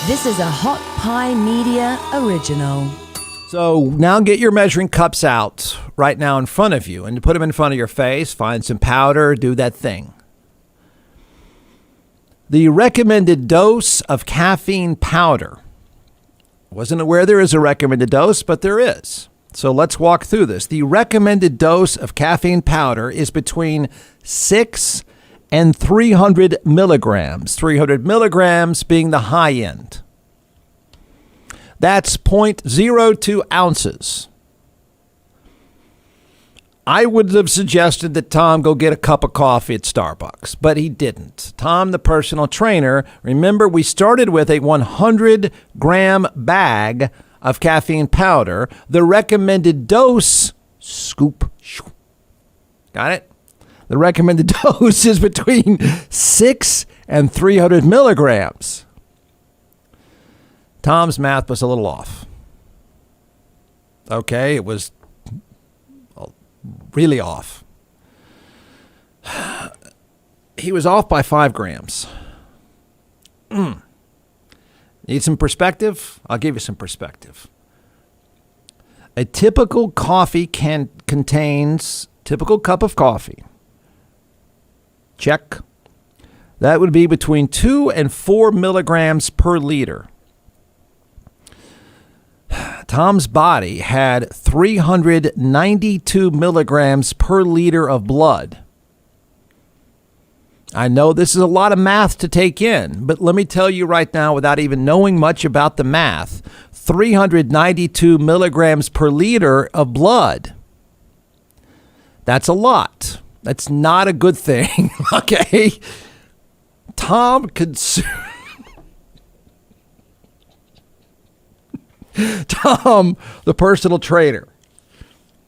This is a Hot Pie Media original. So now get your measuring cups out right now in front of you and put them in front of your face. Find some powder, do that thing. The recommended dose of caffeine powder. Wasn't aware there is a recommended dose, but there is. So let's walk through this. The recommended dose of caffeine powder is between 6 and 300 milligrams. 300 milligrams being the high end. That's 0.02 ounces. I would have suggested that Tom go get a cup of coffee at Starbucks, but he didn't. Tom, the personal trainer, remember we started with a 100-gram bag of caffeine powder. The recommended dose, scoop. Got it? The recommended dose is between 6 and 300 milligrams. Tom's math was a little off. Okay, it was really off. He was off by 5 grams. Need some perspective? I'll give you some perspective. A typical coffee contains, typical cup of coffee. Check. That would be between 2 and 4 milligrams per liter. Tom's body had 392 milligrams per liter of blood. I know this is a lot of math to take in, but let me tell you right now, without even knowing much about the math, 392 milligrams per liter of blood. That's a lot. That's not a good thing, okay? Tom, the personal trainer.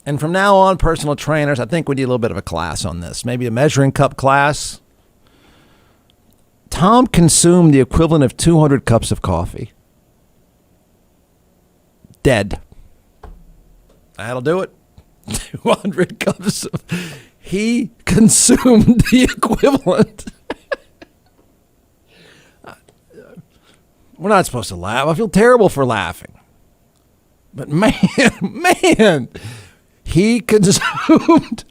And from now on, personal trainers, I think we need a little bit of a class on this. Maybe a measuring cup class. Tom consumed the equivalent of 200 cups of coffee. Dead. That'll do it. 200 cups of... He consumed the equivalent. We're not supposed to laugh. I feel terrible for laughing. But man, he consumed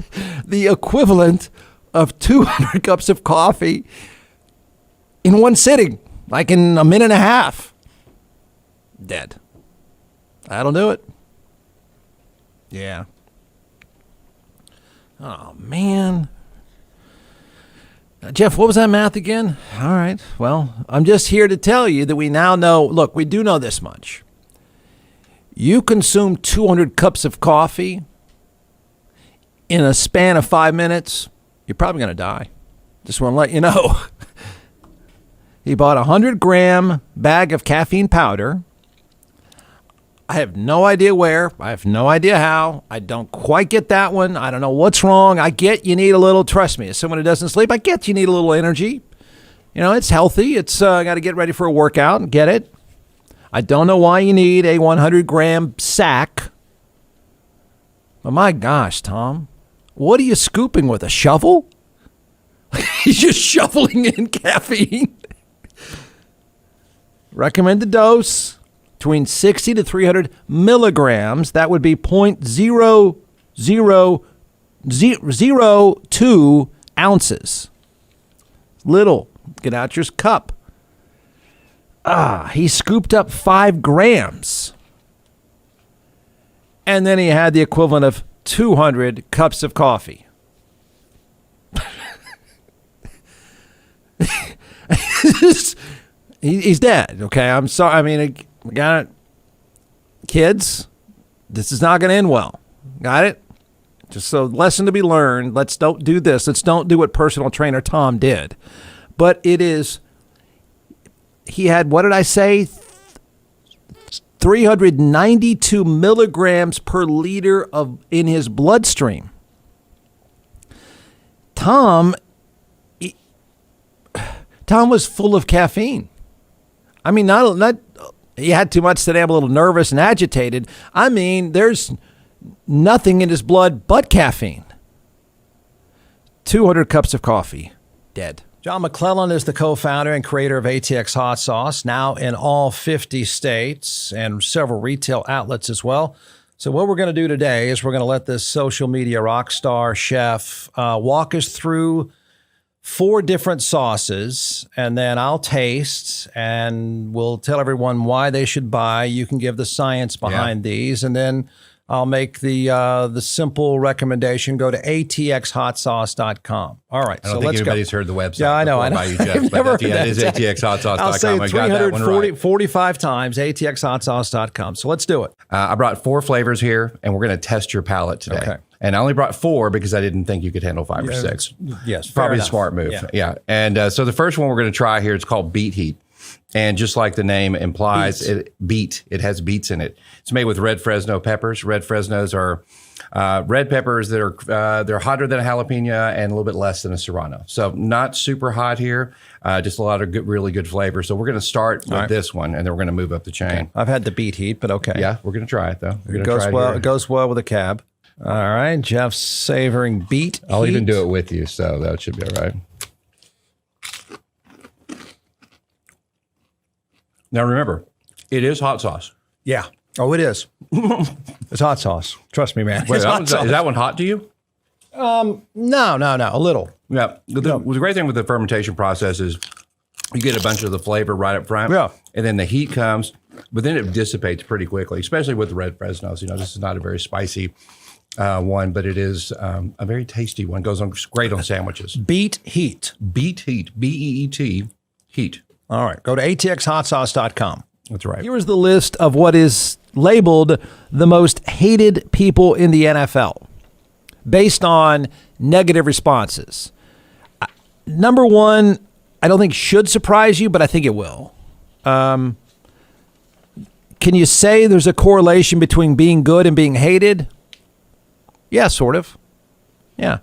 the equivalent of 200 cups of coffee in one sitting, like in a minute and a half. Dead. That'll do it. Yeah. Oh, man. Jeff, what was that math again? All right. Well, I'm just here to tell you that we now know. Look, we do know this much. You consume 200 cups of coffee in a span of 5 minutes, you're probably going to die. Just want to let you know. He bought a 100-gram bag of caffeine powder. I have no idea where. I have no idea how. I don't quite get that one. I don't know what's wrong. I get you need a little, trust me, as someone who doesn't sleep, I get you need a little energy. You know, it's healthy. It's got to get ready for a workout. Get it? I don't know why you need a 100-gram sack. But my gosh, Tom, what are you scooping with, a shovel? He's just shoveling in caffeine. Recommended dose. Between 60 to 300 milligrams, that would be 0.0002 ounces. Little. Get out your cup. He scooped up 5 grams. And then he had the equivalent of 200 cups of coffee. He's dead, okay? I'm sorry. I mean, we got it. Kids, this is not going to end well. Got it? Just a lesson to be learned. Let's don't do this. Let's don't do what personal trainer Tom did. But it is, he had, what did I say? 392 milligrams per liter in his bloodstream. Tom was full of caffeine. I mean, not he had too much today. I'm a little nervous and agitated. I mean, there's nothing in his blood but caffeine. 200 cups of coffee, dead. John McClellan is the co-founder and creator of ATX Hot Sauce, now in all 50 states and several retail outlets as well. So what we're going to do today is we're going to let this social media rock star chef walk us through 4 different sauces, and then I'll taste, and we'll tell everyone why they should buy. You can give the science behind these, and then I'll make the simple recommendation. Go to atxhotsauce.com. All right, I don't think anybody's heard the website. Yeah, I know. By you, Jeff, I've never heard that. It is atxhotsauce.com. I'll say I got that one right. 45 times, atxhotsauce.com. So let's do it. I brought 4 flavors here, and we're going to test your palate today. Okay. And I only brought 4 because I didn't think you could handle 5 or 6. Yes, probably a smart move. Yeah. And so the first one we're going to try here, it's called Beet Heat. And just like the name implies, it has beets in it. It's made with red Fresno peppers. Red Fresnos are red peppers that are they're hotter than a jalapeno and a little bit less than a serrano. So not super hot here, just a lot of really good flavor. So we're going to start with this one, and then we're going to move up the chain. Okay. I've had the Beet Heat, but okay. Yeah, we're going to try it though. It goes well with a cab. All right, Jeff's savoring Beet Heat. I'll even do it with you, so that should be all right. Now remember, it is hot sauce. Yeah. Oh, it is. It's hot sauce. Trust me, man. Wait, is that one hot to you? No, a little. Yeah. The great thing with the fermentation process is you get a bunch of the flavor right up front. Yeah. And then the heat comes, but then it dissipates pretty quickly, especially with the red Fresnos. You know, this is not a very spicy one, but it is a very tasty one. Goes on great on sandwiches. Beet Heat. Beet Heat. B-E-E-T. Heat. All right. Go to atxhotsauce.com. That's right. Here's the list of what is labeled the most hated people in the NFL based on negative responses. Number 1, I don't think should surprise you, but I think it will. Can you say there's a correlation between being good and being hated? Yeah, sort of. Yeah.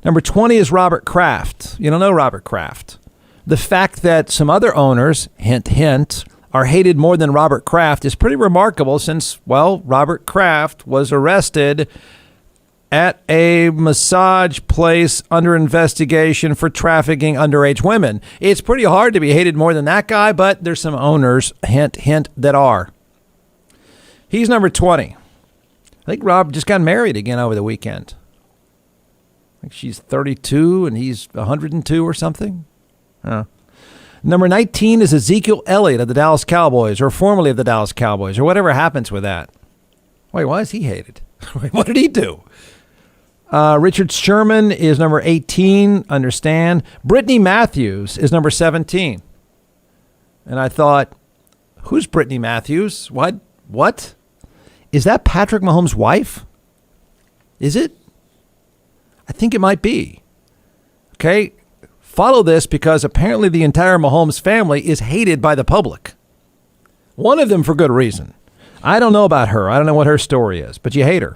Number 20 is Robert Kraft. You don't know Robert Kraft. The fact that some other owners, hint, hint, are hated more than Robert Kraft is pretty remarkable since, well, Robert Kraft was arrested at a massage place under investigation for trafficking underage women. It's pretty hard to be hated more than that guy, but there's some owners, hint, hint, that are. He's number 20. I think Rob just got married again over the weekend. I think she's 32 and he's 102 or something. Number 19 is Ezekiel Elliott of the Dallas Cowboys, or formerly of the Dallas Cowboys, or whatever happens with that. Wait, why is he hated? What did he do? Richard Sherman is number 18, understand. Brittany Matthews is number 17. And I thought, who's Brittany Matthews? What? Is that Patrick Mahomes' wife? Is it? I think it might be. Okay. Follow this because apparently the entire Mahomes family is hated by the public. One of them for good reason. I don't know about her. I don't know what her story is, but you hate her.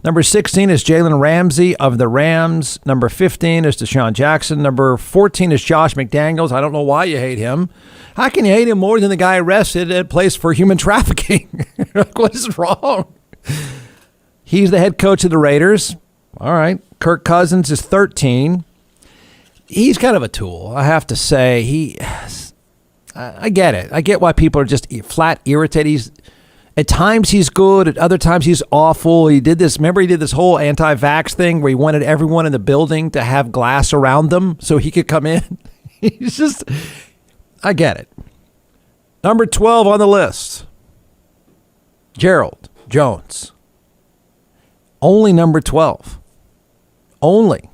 Number 16 is Jalen Ramsey of the Rams. Number 15 is Deshaun Jackson. Number 14 is Josh McDaniels. I don't know why you hate him. How can you hate him more than the guy arrested at a place for human trafficking? What is wrong? He's the head coach of the Raiders. All right. Kirk Cousins is 13. He's kind of a tool, I have to say. I get it. I get why people are just flat irritated. At times he's good. At other times he's awful. He did this whole anti-vax thing where he wanted everyone in the building to have glass around them so he could come in. He's just, I get it. Number 12 on the list, Gerald Jones. Only number 12. Only.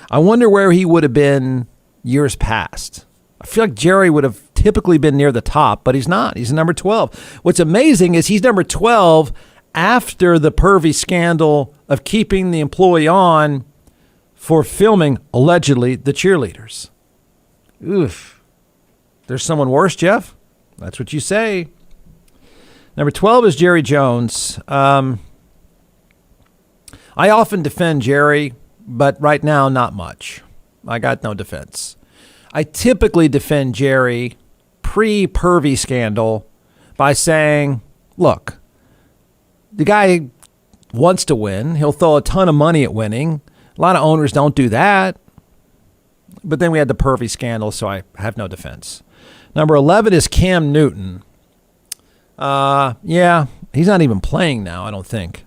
I wonder where he would have been years past. I feel like Jerry would have typically been near the top, but he's not. He's number 12. What's amazing is he's number 12 after the pervy scandal of keeping the employee on for filming, allegedly, the cheerleaders. Oof. There's someone worse, Jeff? That's what you say. Number 12 is Jerry Jones. I often defend Jerry, but right now, not much. I got no defense. I typically defend Jerry pre-pervy scandal by saying, look, the guy wants to win. He'll throw a ton of money at winning. A lot of owners don't do that. But then we had the pervy scandal, so I have no defense. Number 11 is Cam Newton. Yeah, he's not even playing now, I don't think.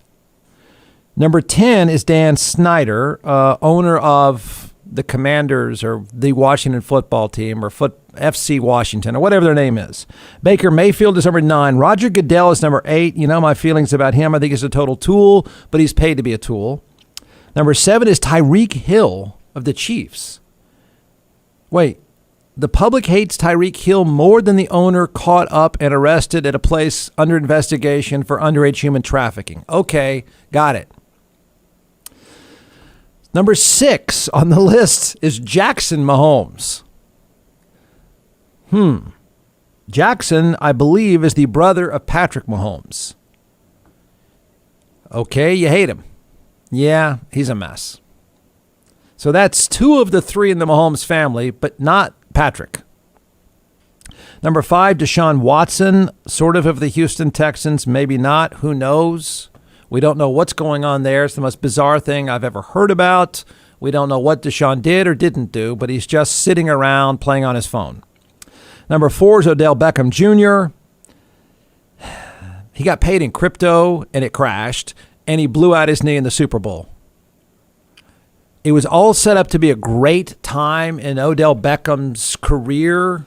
Number 10 is Dan Snyder, owner of the Commanders or the Washington football team or FC Washington or whatever their name is. Baker Mayfield is number 9. Roger Goodell is number 8. You know my feelings about him. I think he's a total tool, but he's paid to be a tool. Number 7 is Tyreek Hill of the Chiefs. Wait, the public hates Tyreek Hill more than the owner caught up and arrested at a place under investigation for underage human trafficking. Okay, got it. Number 6 on the list is Jackson Mahomes. Jackson, I believe, is the brother of Patrick Mahomes. Okay, you hate him. Yeah, he's a mess. So that's 2 of the 3 in the Mahomes family, but not Patrick. Number 5, Desean Watson, sort of the Houston Texans, maybe not. Who knows? We don't know what's going on there. It's the most bizarre thing I've ever heard about. We don't know what Deshaun did or didn't do, but he's just sitting around playing on his phone. Number 4 is Odell Beckham Jr. He got paid in crypto, and it crashed, and he blew out his knee in the Super Bowl. It was all set up to be a great time in Odell Beckham's career.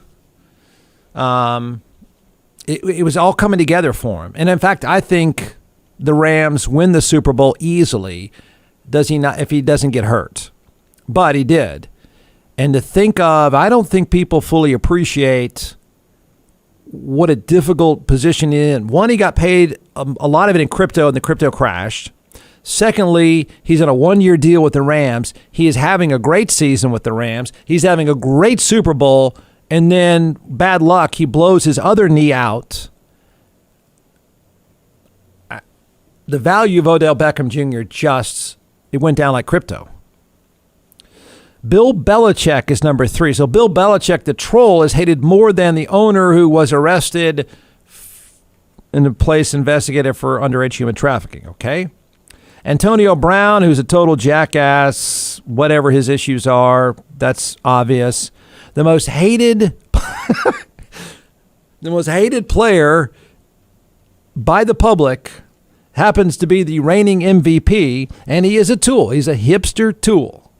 It was all coming together for him. And in fact, I think the Rams win the Super Bowl easily, does he not, if he doesn't get hurt. But he did. And to think of, I don't think people fully appreciate what a difficult position he's in. One, he got paid a lot of it in crypto, and the crypto crashed. Secondly, he's on a 1-year deal with the Rams. He is having a great season with the Rams. He's having a great Super Bowl, and then bad luck, he blows his other knee out. The value of Odell Beckham Jr. it went down like crypto. Bill Belichick is number 3. So Bill Belichick, the troll, is hated more than the owner who was arrested in a place investigated for underage human trafficking, okay? Antonio Brown, who's a total jackass, whatever his issues are, that's obvious. The most hated player by the public happens to be the reigning MVP, and he is a tool. He's a hipster tool.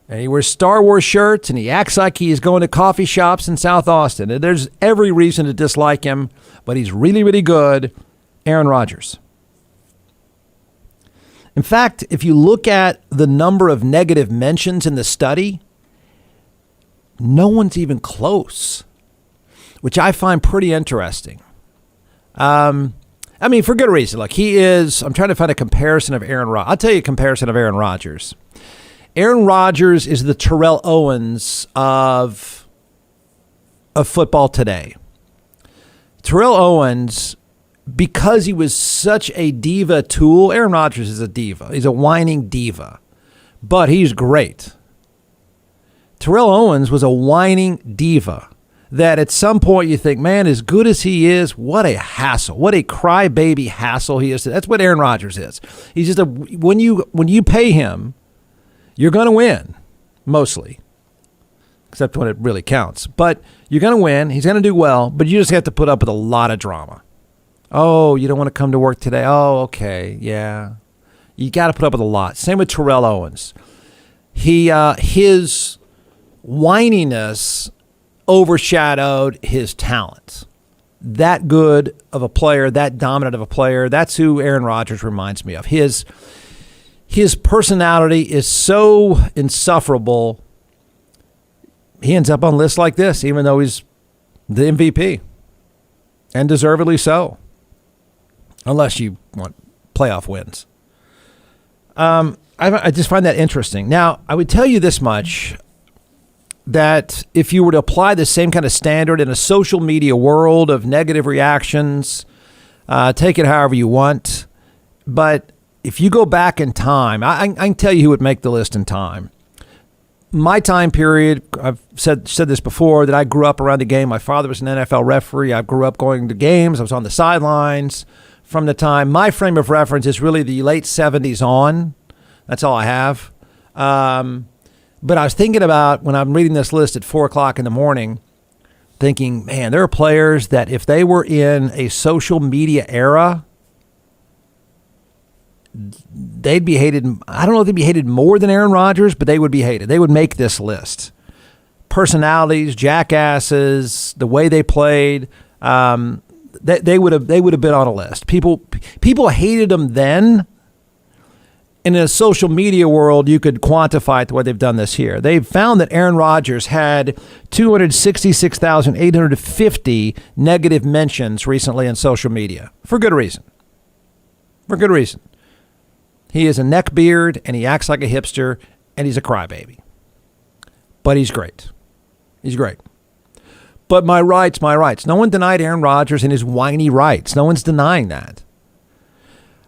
And he wears Star Wars shirts, and he acts like he is going to coffee shops in South Austin. And there's every reason to dislike him, but he's really, really good. Aaron Rodgers. In fact, if you look at the number of negative mentions in the study, no one's even close, which I find pretty interesting. I mean, for good reason. Look, I'm trying to find a comparison of Aaron Rodgers. I'll tell you a comparison of Aaron Rodgers. Aaron Rodgers is the Terrell Owens of football today. Terrell Owens, because he was such a diva tool, Aaron Rodgers is a diva. He's a whining diva, but he's great. Terrell Owens was a whining diva that at some point you think, man, as good as he is, what a hassle, what a crybaby hassle he is. That's what Aaron Rodgers is. He's just when you pay him, you're going to win, mostly, except when it really counts. But you're going to win. He's going to do well, but you just have to put up with a lot of drama. Oh, you don't want to come to work today? Oh, okay, yeah. You got to put up with a lot. Same with Terrell Owens. His whininess overshadowed his talent. That good of a player, that dominant of a player, that's who Aaron Rodgers reminds me of. His personality is so insufferable, he ends up on lists like this, even though he's the MVP. And deservedly so. Unless you want playoff wins. I just find that interesting. Now, I would tell you this much, that if you were to apply the same kind of standard in a social media world of negative reactions, take it however you want. But if you go back in time, I can tell you who would make the list in time. My time period, I've said this before, that I grew up around the game. My father was an NFL referee. I grew up going to games. I was on the sidelines from the time. My frame of reference is really the late 70s on. That's all I have. But I was thinking about when I'm reading this list at 4 o'clock in the morning, thinking, man, there are players that if they were in a social media era, they'd be hated. I don't know if they'd be hated more than Aaron Rodgers, but they would be hated. They would make this list. Personalities, jackasses, the way they played, they would have been on a list. People hated them then. And in a social media world, you could quantify it the way they've done this here. They've found that Aaron Rodgers had 266,850 negative mentions recently in social media for good reason. For good reason. He is a neckbeard, and he acts like a hipster, and he's a crybaby. But he's great. He's great. But my rights. No one denied Aaron Rodgers and his whiny rights. No one's denying that.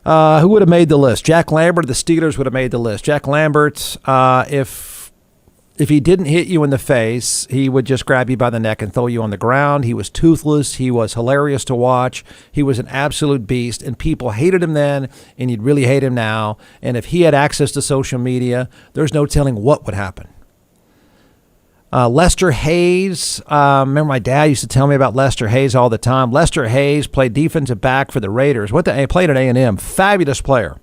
Who would have made the list? Jack Lambert, the Steelers would have made the list. Jack Lambert, if he didn't hit you in the face, he would just grab you by the neck and throw you on the ground. He was toothless. He was hilarious to watch. He was an absolute beast, and people hated him then, and you'd really hate him now. And if he had access to social media, there's no telling what would happen. Lester Hayes. Remember my dad used to tell me about Lester Hayes all the time. Lester Hayes played defensive back for the Raiders. Played at A&M. Fabulous player.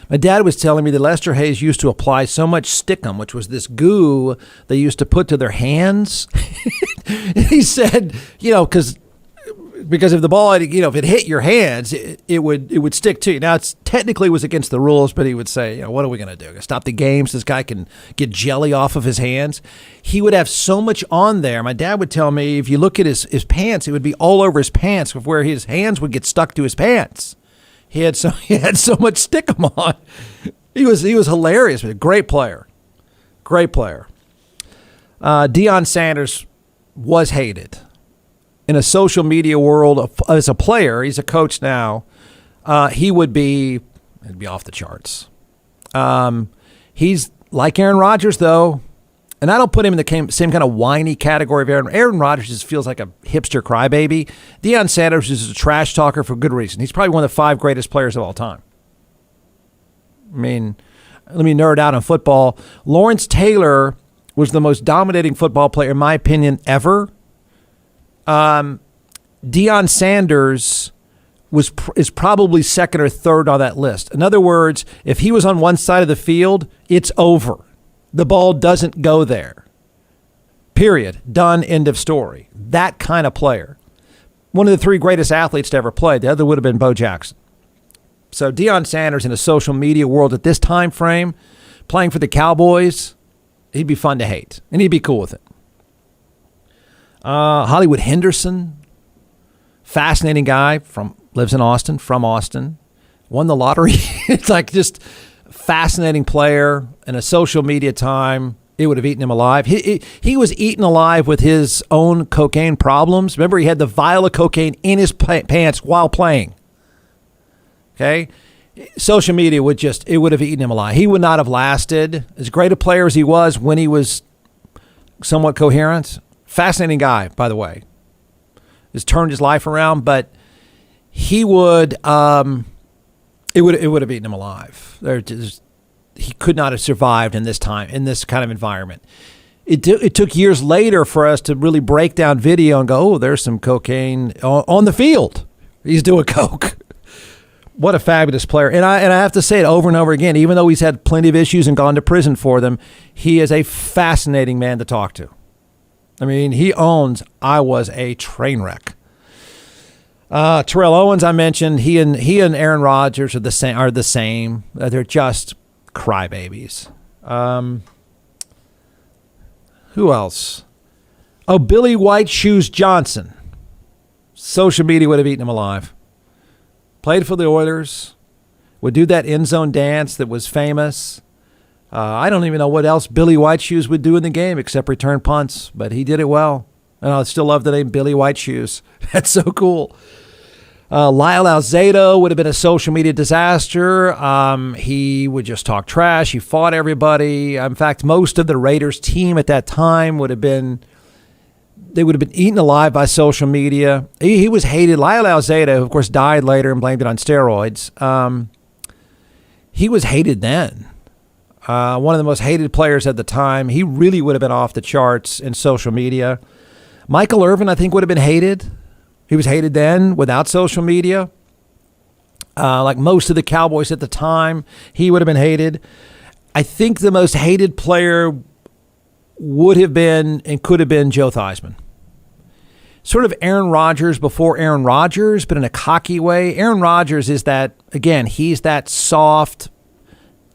My dad was telling me that Lester Hayes used to apply so much stickum, which was this goo they used to put to their hands. He said, because if the ball, if it hit your hands, it would stick to you. Now, it's technically was against the rules, but he would say, what are we going to do? Stop the game so this guy can get jelly off of his hands. He would have so much on there. My dad would tell me if you look at his pants, it would be all over his pants, where his hands would get stuck to his pants. He had so much stickum on. He was hilarious, but a great player. Great player. Deion Sanders was hated. In a social media world, as a player, he's a coach now, it'd be off the charts. He's like Aaron Rodgers, though, and I don't put him in the same kind of whiny category of Aaron. Aaron Rodgers just feels like a hipster crybaby. Deion Sanders is a trash talker for good reason. He's probably one of the 5 greatest players of all time. I mean, let me nerd out on football. Lawrence Taylor was the most dominating football player, in my opinion, ever. Deion Sanders is probably second or third on that list. In other words, if he was on one side of the field, it's over. The ball doesn't go there. Period. Done. End of story. That kind of player. One of the 3 greatest athletes to ever play. The other would have been Bo Jackson. So Deion Sanders in a social media world at this time frame, playing for the Cowboys, he'd be fun to hate, and he'd be cool with it. Hollywood Henderson, fascinating guy, lives in Austin, from Austin, won the lottery. It's like just fascinating player in a social media time. It would have eaten him alive. He was eaten alive with his own cocaine problems. Remember, he had the vial of cocaine in his pants while playing. Okay? Social media would have eaten him alive. He would not have lasted. As great a player as he was when he was somewhat coherent. Fascinating guy, by the way. Has turned his life around, but he would it would have eaten him alive. He could not have survived in this time, in this kind of environment. It took years later for us to really break down video and go, oh, there's some cocaine on the field. He's doing coke. What a fabulous player. And I have to say it over and over again, even though he's had plenty of issues and gone to prison for them, he is a fascinating man to talk to. I mean, he owns I was a train wreck. Terrell Owens, I mentioned, he and Aaron Rodgers are the same. They're just crybabies. Who else? Oh, Billy White Shoes Johnson. Social media would have eaten him alive. Played for the Oilers. Would do that end zone dance that was famous. I don't even know what else Billy White Shoes would do in the game except return punts, but he did it well. And I still love the name Billy White Shoes. That's so cool. Lyle Alzado would have been a social media disaster. He would just talk trash. He fought everybody. In fact, most of the Raiders team at that time would have been eaten alive by social media. He was hated. Lyle Alzado, of course, died later and blamed it on steroids. He was hated then. one of the most hated players at the time. He really would have been off the charts in social media. Michael Irvin, I think, would have been hated. He was hated then without social media. Like most of the Cowboys at the time, he would have been hated. I think the most hated player would have been and could have been Joe Theismann. Sort of Aaron Rodgers before Aaron Rodgers, but in a cocky way. Aaron Rodgers is that, again, he's that soft,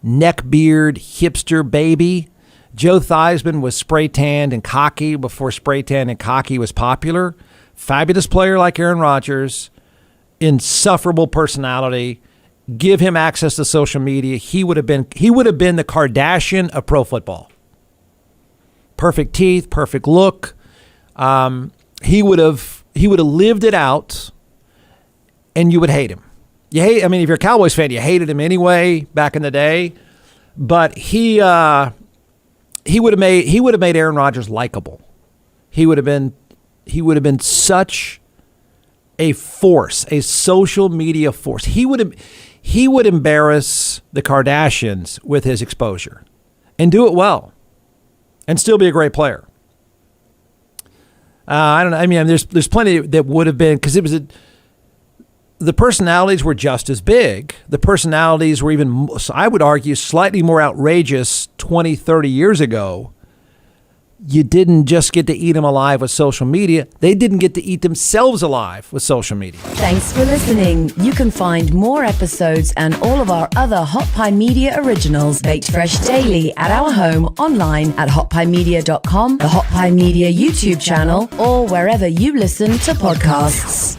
neckbeard, hipster baby. Joe Theismann was spray-tanned and cocky before spray-tanned and cocky was popular. Fabulous player like Aaron Rodgers, insufferable personality. Give him access to social media. He would have been the Kardashian of pro football. Perfect teeth, perfect look. He would have lived it out, and you would hate him. If you're a Cowboys fan, you hated him anyway back in the day. But he would have made Aaron Rodgers likable. He would have been such a force, a social media force. He would embarrass the Kardashians with his exposure, and do it well, and still be a great player. I don't know. I mean, there's plenty that would have been, because the personalities were just as big. The personalities were even, I would argue, slightly more outrageous 20, 30 years ago. You didn't just get to eat them alive with social media. They didn't get to eat themselves alive with social media. Thanks for listening. You can find more episodes and all of our other Hot Pie Media originals baked fresh daily at our home online at hotpiemedia.com, the Hot Pie Media YouTube channel, or wherever you listen to podcasts.